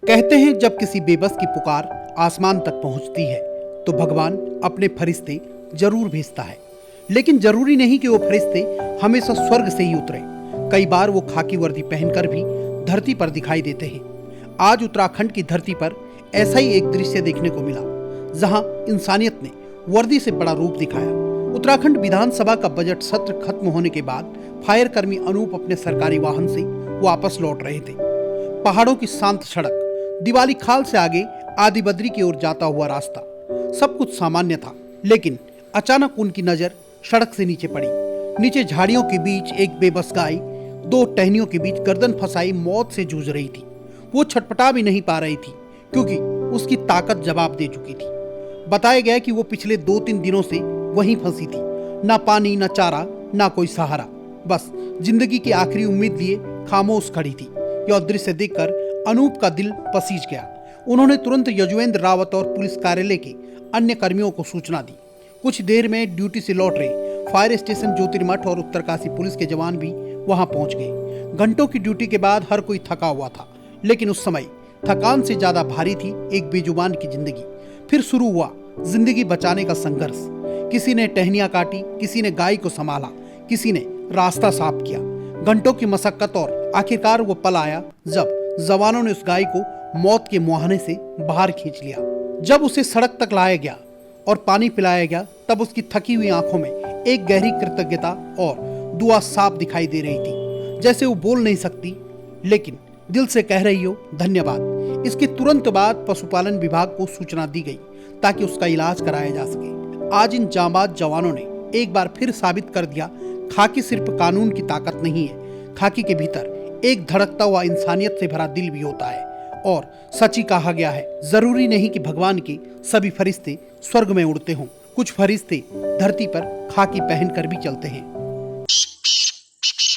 कहते हैं जब किसी बेबस की पुकार आसमान तक पहुंचती है तो भगवान अपने फरिश्ते जरूर भेजता है। लेकिन जरूरी नहीं कि वो फरिश्ते हमेशा स्वर्ग से ही उतरे। कई बार वो खाकी वर्दी पहनकर भी धरती पर दिखाई देते हैं। आज उत्तराखंड की धरती पर ऐसा ही एक दृश्य देखने को मिला जहां इंसानियत ने वर्दी से बड़ा रूप दिखाया। उत्तराखंड विधानसभा का बजट सत्र खत्म होने के बाद फायर कर्मी अनूप अपने सरकारी वाहन से वापस लौट रहे थे। पहाड़ों की शांत सड़क, दिवाली खाल से आगे आदि बद्री की ओर जाता हुआ रास्ता, सब कुछ सामान्य था। लेकिन अचानक उनकी नजर सड़क से नीचे पड़ी। नीचे झाड़ियों के बीच एक बेबस गाय दो टहनियों के बीच गर्दन फंसाई मौत से जूझ रही थी। वो छटपटा भी नहीं पा रही थी क्योंकि उसकी ताकत जवाब दे चुकी थी। बताया गया कि वो पिछले 2-3 दिनों से वहीं फंसी थी। ना पानी, ना चारा, ना कोई सहारा, बस जिंदगी की आखिरी उम्मीद लिए खामोश खड़ी थी। यह दृश्य देखकर अनूप का दिल पसीज गया। उन्होंने तुरंत यजुवेंद्र रावत और पुलिस कार्यालय के अन्य कर्मियों को सूचना दी। कुछ देर में ड्यूटी से लौट रहे फायर स्टेशन ज्योतिर्मठ और उत्तरकाशी पुलिस के जवान भी वहां पहुंच गए। घंटों की ड्यूटी के बाद हर कोई थका हुआ था, लेकिन उस समय थकान से ज्यादा भारी थी एक बेजुबान की जिंदगी। फिर शुरू हुआ जिंदगी बचाने का संघर्ष। किसी ने टहनियां काटी, किसी ने गाय को संभाला, किसी ने रास्ता साफ किया। घंटों की मशक्कत और आखिरकार वो पल आया जब जवानों ने उस गाय को मौत के मुहाने से बाहर खींच लिया। जब उसे सड़क तक लाया गया और पानी पिलाया गया तब उसकी थकी हुई आंखों में एक गहरी कृतज्ञता और दुआ साफ दिखाई दे रही थी। जैसे वो बोल नहीं सकती लेकिन दिल से कह रही हो धन्यवाद। इसके तुरंत बाद पशुपालन विभाग को सूचना दी गई ताकि उसका इलाज कराया जा सके। आज इन जांबाज जवानों ने एक बार फिर साबित कर दिया खाकी सिर्फ कानून की ताकत नहीं है, खाकी के भीतर एक धड़कता हुआ इंसानियत से भरा दिल भी होता है। और सच ही कहा गया है, जरूरी नहीं कि भगवान के सभी फरिश्ते स्वर्ग में उड़ते हों, कुछ फरिश्ते धरती पर खाकी पहनकर भी चलते हैं।